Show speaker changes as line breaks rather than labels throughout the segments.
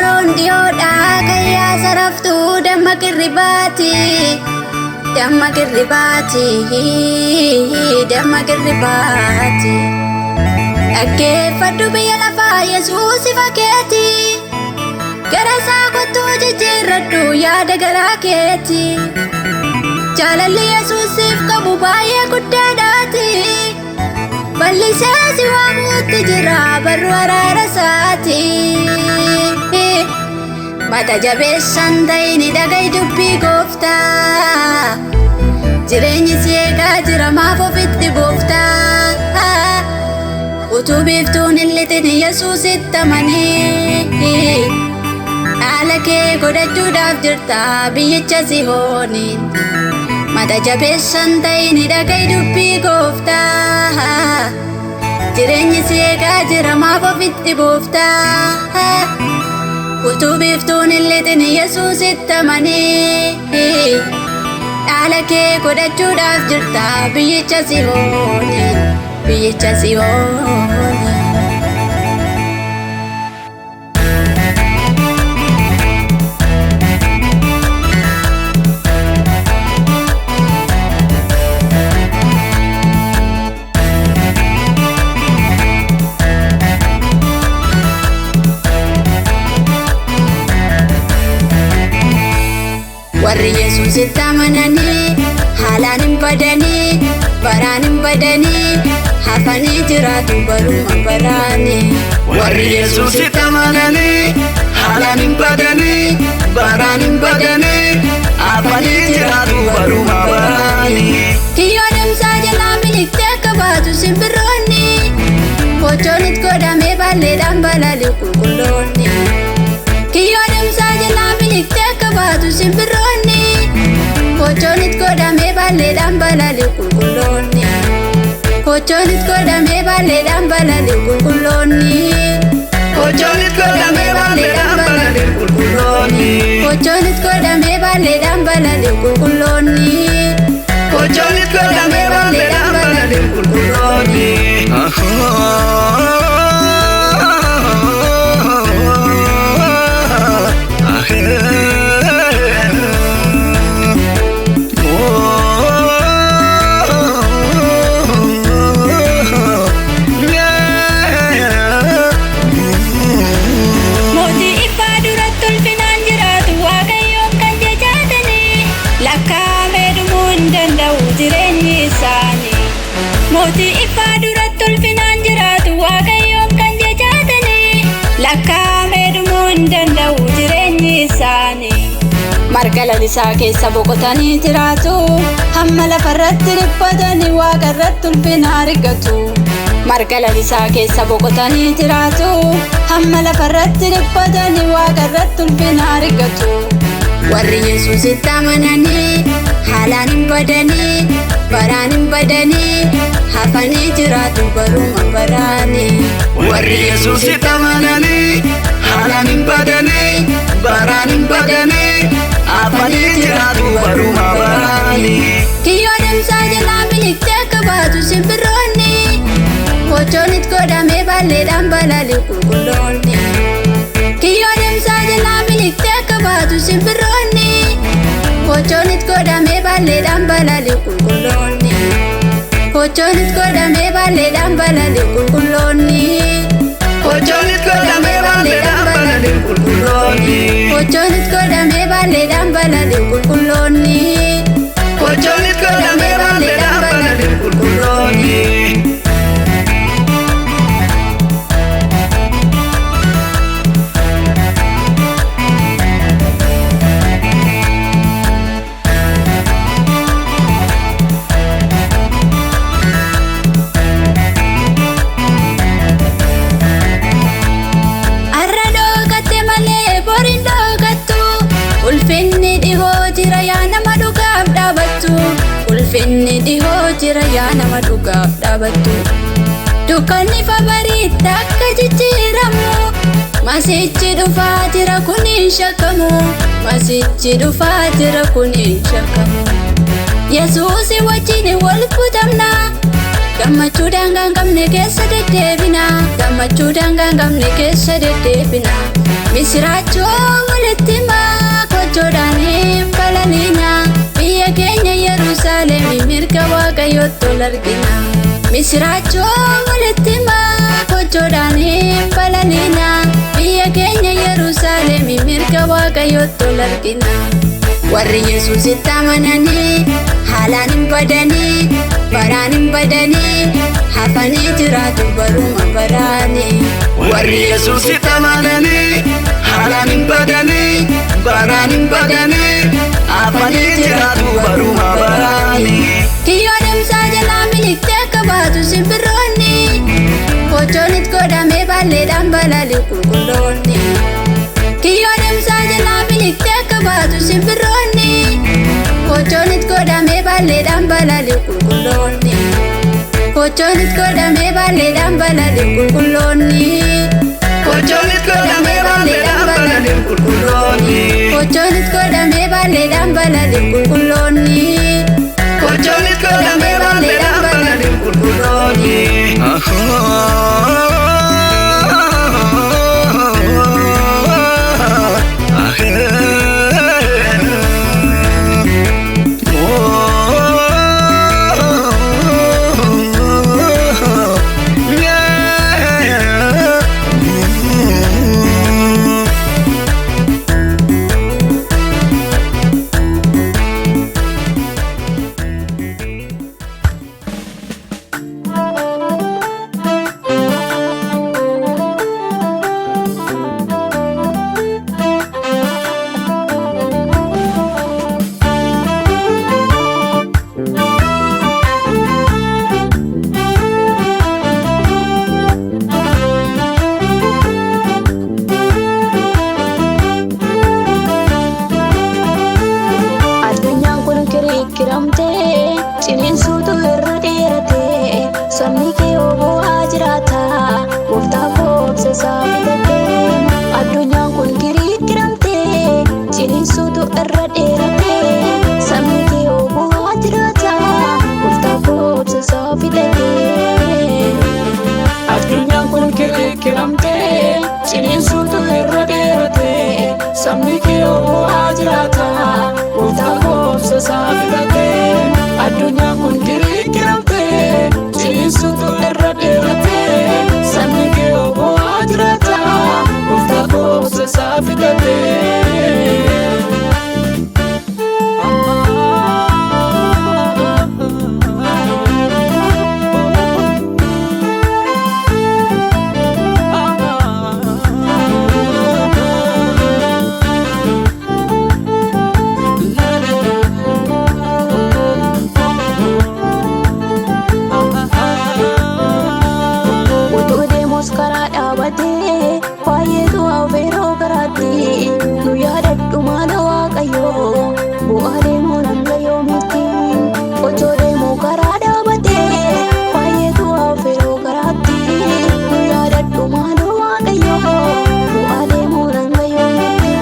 yeroon dhiyoodha kayyaa saraftuu damma qirribaati damma qirribaati damma qirribaati dhaggeeffadhu biyya lafaa Yesuus ifa keeti gara isaa kottuu jijjiirradhu yaada garaa keeti jaalalli Yesuusiif qabu baay'ee guddaadhaati bal'isee si waamuutti jira barru araara isaati mata jabeessan ta'ini dhaga'i dubbii gooftaa jireenyi si eegaa jira maaf ofitti booftaa utuu biiftuun hin lixin Yesuusitti amanii dhaala kee godhachuudhaaf jirta biyyicha Sihooniin mata jabeessan ta'ini dhaga'i dubbii gooftaa jireenyi si eegaa jira maaf ofitti booftaa utuu biiftuun hin lixin Yesuusitti amanii dhaala kee godhachuudhaaf jirta biyyicha Sihooniin biyyicha Sihooniin. warri Yesuusitti amananii haalaan hin badanii baraan hin badanii hafanii jiraatu baruma baraanii
warri Yesuusitti amananii haalaan hin badanii baraan hin badanii hafanii jiraatu baruma baraanii
kiyyoo damsaa jalaa miliqxee akka baatu simbirroonni kochoonit godhamee balleedhaan balali'u qulqulloonni kiyyoo damsaa jalaa miliqxee akka baatu simbirroonni kochoonit godhamee balleedhaan balali'u qulqulloonni kochoonit godhamee balleedhaan balali'u qulqulloonni
kochoonit godhamee balleedhaan balali'u qulqulloonni
kochoonit godhamee balleedhaan balali'u qulqulloonni
kochoonit godhamee balleedhaan balali'u qulqulloonni
mootii ifaa duratti ulfinaan jiraatu waaqayyoon kan jechaatanii lakkaa'amee dhumuu hin danda'u jireenyi isaanii marga lalisaa keessa boqotanii jiraatu hamma lafarratti dhiphatanii waaqa irratti ulfina argatu marga lalisaa keessa boqotanii jiraatu hamma lafarratti dhiphatanii waaqa irratti ulfina argatu warri Yesuusitti amananii haalaan hin badanii baraan hin badanii hafanii jiraatu baruma baraanii
warri Yesuusitti amananii haalaan hin badanii baraan hin badanii hafanii jiraatu baruma baraanii
kiyyoo damsaa jalaa miliqxee akka baatu simbirroonni kochoonit godhamee balleedhaan balali'u qulqulloonni kiyyoo damsaa jalaa miliqxee akka baatu simbirroonni kochoonit godhamee balleedhaan balali'u qulqulloonni kochoonit godhamee balleedhaan balali'u qulqulloonni
kochoonit godhamee balleedhaan balali'u qulqulloonni
kochoonit godhamee balleedhaan balali'u qulqulloonni
kochoonit godhamee balleedhaan balali'u qulqulloonni
ulfinni dhihoo jira yaa nama dhugaaf dhaabattu dukkanni fabariitti akka jijjiiramu masichi dhufaa jira kun hin shakkamu masichi dhufaa jira kun hin shakkamu Yesuusi wajjin wal kutamna gammachuudhaan kan qabne keessa deddeebina gammachuu daangaa hin qabne keessa deddeebina. Misiraachoo walitti himaa gochoodhaan balaliina. Biyya keenya Yerusaalemi mirga Waaqayyootti ol argina. Misiraachoo walitti himaa gochoodhaan balaliina. Biyya keenya Yerusaalemi mirga Waaqayyootti ol argina. Warri Yesuusitti amananii haalaan hin badanii, baraan hin badanii, hafanii jiraatu baruma baraanii.
Warri Yesuusitti amananii haalaan hin badanii, baraan hin badanii, hafanii jiraatu baruma baraanii.
Kiyyoo deemsaa jalaa miliqxee akka baatu simbirroonni, gochoon itti godhamee balleedhaan balali'u qulqulloonni. Kiyyoo deemsaa jalaa miliqxee akka baatu simbirroonni, gochoon itti godhamee balleedhaan balali'u qulqulloonni. Gochoon itti godhamee balleedhaan balali'u qulqulloonni.
Gochoon itti godhamee balleedhaan balali'u qulqulloonni.
Gochoon itti godhamee balleedhaan balali'u qulqulloonni.
Gochoon itti godhamee balleedhaan balali'u qulqulloonni.
Ciniinsuutu irra dheeratee sabni kee obbo'aa jiraata. Gooftaa koobsa isaa filatee addunyaan kun kiriikkiramtee. Ciniinsuutu irra dheeratee sabni kee obbo'aa jiraata. Gooftaa koobsa isaa filatee. Addunyaan kun kiriikkiramtee. Ciniinsuutu irra dheeratee sabni kee obbo'aa jiraata. Gooftaa koobsa isaa filatee. Addunyaan kun kiriikkiramtee, ciniinsuutu irra dheeratee sabni kee obbo'aa jiraata. Gooftaa koobsa isaa filatee. Baay'eetu hafeeroo garaatti nu yaadadhu maala Waaqayyoo bu'aa deemuu hanga yoomiitti. Otoo deemuu karaa dhaabatee baay'eetu hafeeroo garaatti nu yaadadhu maala Waaqayyoo bu'aa deemuu hanga yoomiitti.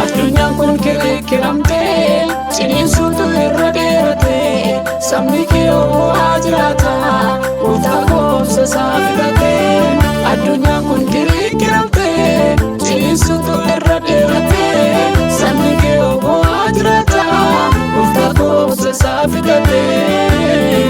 Addunyaan kun kiriikkiramtee ciniinsuutu irra dheeratee sabni kee obbo'aa jiraata. Gooftaa koobsa isaa filatee. Addunyaan kun kiriikkiramtee ciniinsuutu irra dheeratee sabni kee obbo'aa jiraata. Gooftaa koobsa isaa filatee.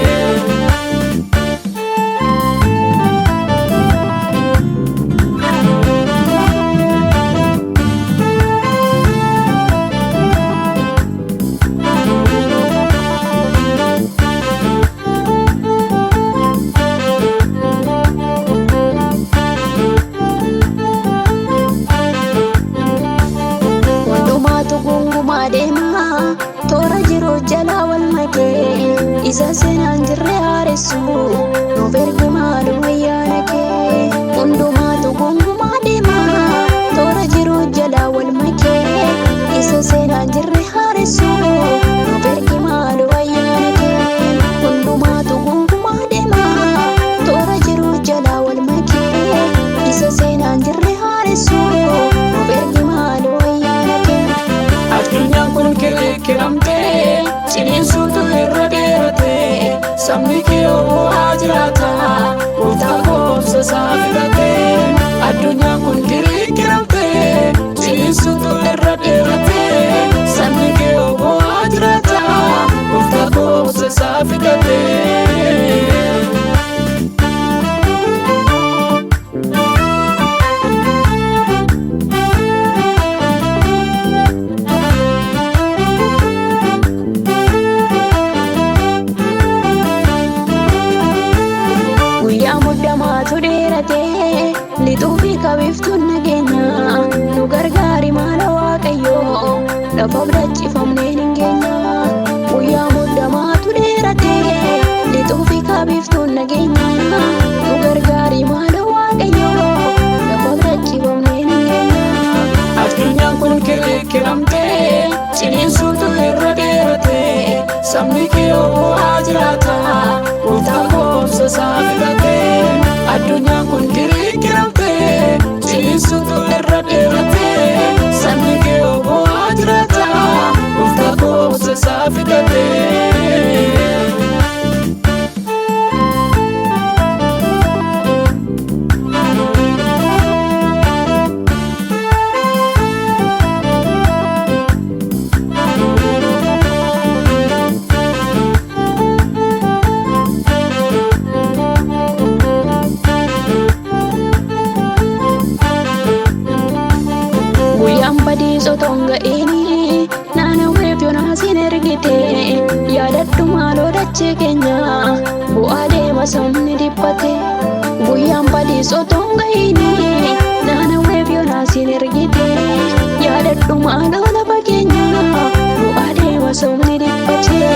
dhammaatu dheeratee lixuu fi qabiftuun nageenya nu gargaari maala waaqayyoo lafaaf dachifamnee hin geenya guyyaa muddamaatu dheeratee lixuu fi qabiftuun nageenya nu gargaari maala waaqayyoo lafaaf dachifamnee hin geenya.
Addunyaan kun kirkiramtee ciniinsuutu irra dheeratee sabni kee haa jiraata gooftaa koomsa isaa filatee. Addunyaan kun kirkiramtee ciniinsuutu irra dheeratee sabni kee haa jiraata gooftaa koomsa isaa filatee.
Soton ga'eeni naannaweef yoonaasin ergite yaadadhu maaloo dachee keenya bu'aa deema sabni dhiphate guyyaan badii soton ga'eeni naannaweef yoonaasin ergite yaadadhu maaloo lafa keenya bu'aa deema sabni dhiphate.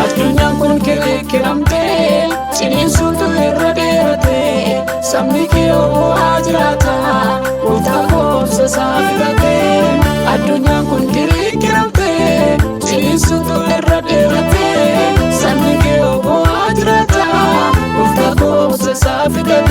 Addunyaan kun kirkiramtee ciniinsuutu irra dheeratee sabni kee haa jiraata gooftaa koomsa isaa filatee. Addunyaan kun kirkiramtee ciniinsuutu irra dheeratee sabni kee haa jiraata gooftaa koomsa isaa filatee.